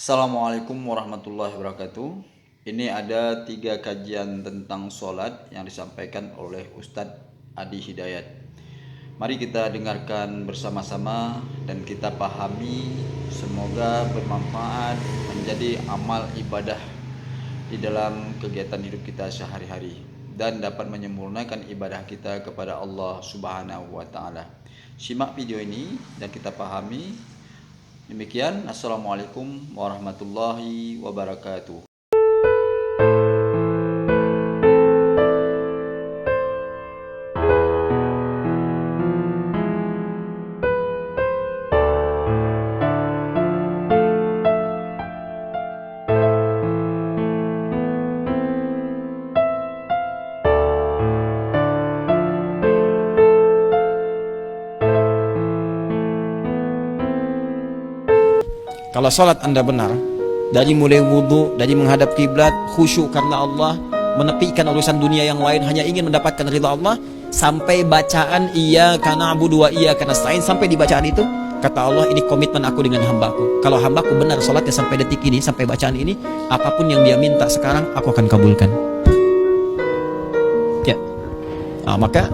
Assalamualaikum warahmatullahi wabarakatuh. Ini ada 3 kajian tentang sholat yang disampaikan oleh Ustadz Adi Hidayat. Mari kita dengarkan bersama-sama dan kita pahami. Semoga bermanfaat, menjadi amal ibadah di dalam kegiatan hidup kita sehari-hari dan dapat menyempurnakan ibadah kita kepada Allah Subhanahu wa Ta'ala. Simak video ini dan kita pahami. Demikian, assalamualaikum warahmatullahi wabarakatuh. Kalau sholat Anda benar, dari mulai wudhu, dari menghadap kiblat, khusyuk karena Allah, menepikan urusan dunia yang lain, hanya ingin mendapatkan ridha Allah, sampai bacaan iyyaka na'budu wa iyyaka nasta'in, sampai di bacaan itu, kata Allah, ini komitmen aku dengan hambaku. Kalau hambaku benar sholatnya sampai detik ini, sampai bacaan ini, apapun yang dia minta sekarang, aku akan kabulkan. Ya, maka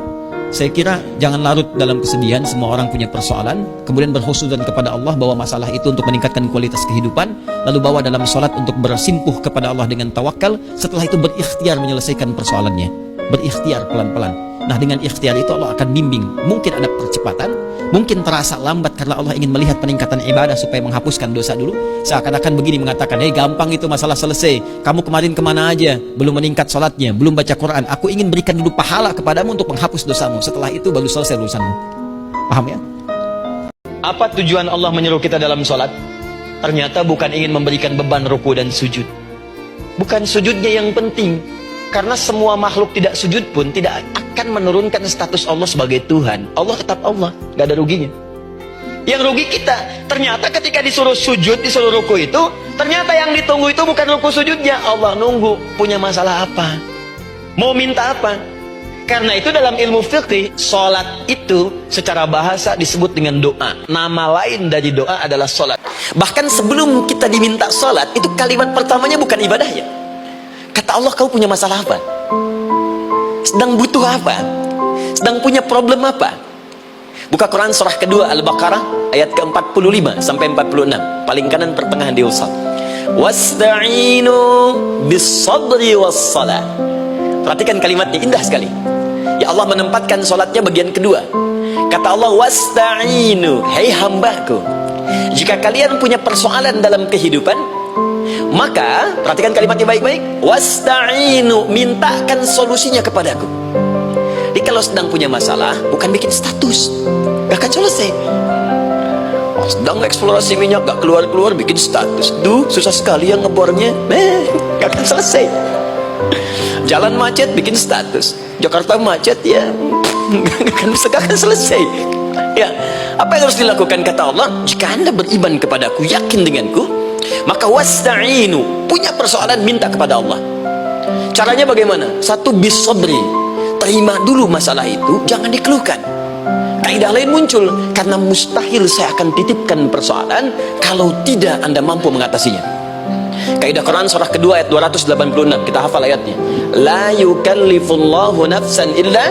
saya kira jangan larut dalam kesedihan. Semua orang punya persoalan, kemudian berhusnudzon kepada Allah bahwa masalah itu untuk meningkatkan kualitas kehidupan, lalu bawa dalam sholat untuk bersimpuh kepada Allah dengan tawakal. Setelah itu berikhtiar menyelesaikan persoalannya, berikhtiar pelan-pelan. Nah, dengan ikhtiar itu Allah akan bimbing. Mungkin ada percepatan, mungkin terasa lambat karena Allah ingin melihat peningkatan ibadah supaya menghapuskan dosa dulu. Seakan-akan begini mengatakan, hei, gampang itu masalah selesai. Kamu kemarin kemana aja? Belum meningkat sholatnya, belum baca Quran. Aku ingin berikan dulu pahala kepadamu untuk menghapus dosamu. Setelah itu baru selesai urusanmu. Paham ya? Apa tujuan Allah menyuruh kita dalam sholat? Ternyata bukan ingin memberikan beban ruku dan sujud. Bukan sujudnya yang penting. Karena semua makhluk tidak sujud pun tidak akan menurunkan status Allah sebagai Tuhan. Allah tetap Allah, gak ada ruginya. Yang rugi kita, ternyata ketika disuruh sujud, disuruh ruku itu, ternyata yang ditunggu itu bukan ruku sujudnya. Allah nunggu, punya masalah apa? Mau minta apa? Karena itu dalam ilmu fiqih, sholat itu secara bahasa disebut dengan doa. Nama lain dari doa adalah sholat. Bahkan sebelum kita diminta sholat, itu kalimat pertamanya bukan ibadah ya. Kata Allah, kau punya masalah apa? Sedang butuh apa? Sedang punya problem apa? Buka Quran surah kedua Al-Baqarah ayat ke-45 sampai 46. Paling kanan pertengahan di usap. Wasta'inu bis-sabri was-salah. Perhatikan kalimatnya, indah sekali. Ya Allah menempatkan sholatnya bagian kedua. Kata Allah, wasta'inu, hei hambaku, jika kalian punya persoalan dalam kehidupan, maka perhatikan kalimatnya baik-baik, wasta'inu, mintakan solusinya kepadaku. Jadi kalau sedang punya masalah, bukan bikin status, gak akan selesai. Sedang eksplorasi minyak, gak keluar-keluar, bikin status. Duh, susah sekali yang ngebornya, gak akan selesai. Jalan macet, bikin status. Jakarta macet, ya gak akan selesai. Ya, apa yang harus dilakukan? Kata Allah, jika Anda beriman kepadaku, yakin denganku, maka wasta'inu, punya persoalan, minta kepada Allah. Caranya bagaimana? Satu, bis-sabri, terima dulu masalah itu, jangan dikeluhkan. Kaidah lain muncul, karena mustahil saya akan titipkan persoalan kalau tidak Anda mampu mengatasinya. Kaidah Quran surah kedua ayat 286, kita hafal ayatnya. La yukallifullahu nafsan illa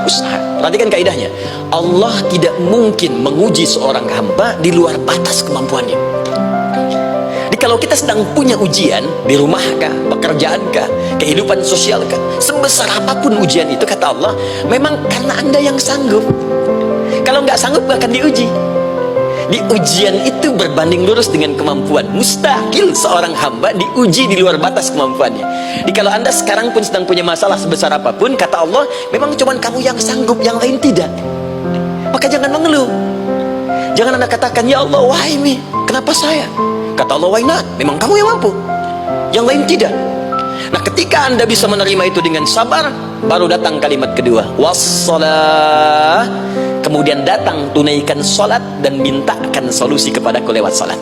usaha. Perhatikan kaidahnya, Allah tidak mungkin menguji seorang hamba di luar batas kemampuannya. Jadi kalau kita sedang punya ujian di rumah kah, pekerjaan kah, kehidupan sosial kah, sebesar apapun ujian itu, kata Allah, memang karena Anda yang sanggup. Kalau nggak sanggup akan diuji. Di ujian itu berbanding lurus dengan kemampuan. Mustahil seorang hamba diuji di luar batas kemampuannya. Jadi kalau Anda sekarang pun sedang punya masalah sebesar apapun, kata Allah, memang cuma kamu yang sanggup, yang lain tidak. Maka jangan mengeluh. Jangan Anda katakan, ya Allah, why me? Kenapa saya? Kata Allah, why not? Memang kamu yang mampu, yang lain tidak. Nah, ketika Anda bisa menerima itu dengan sabar, baru datang kalimat kedua, wassalah. Kemudian datang tunaikan sholat dan mintakan solusi kepadaku lewat sholat.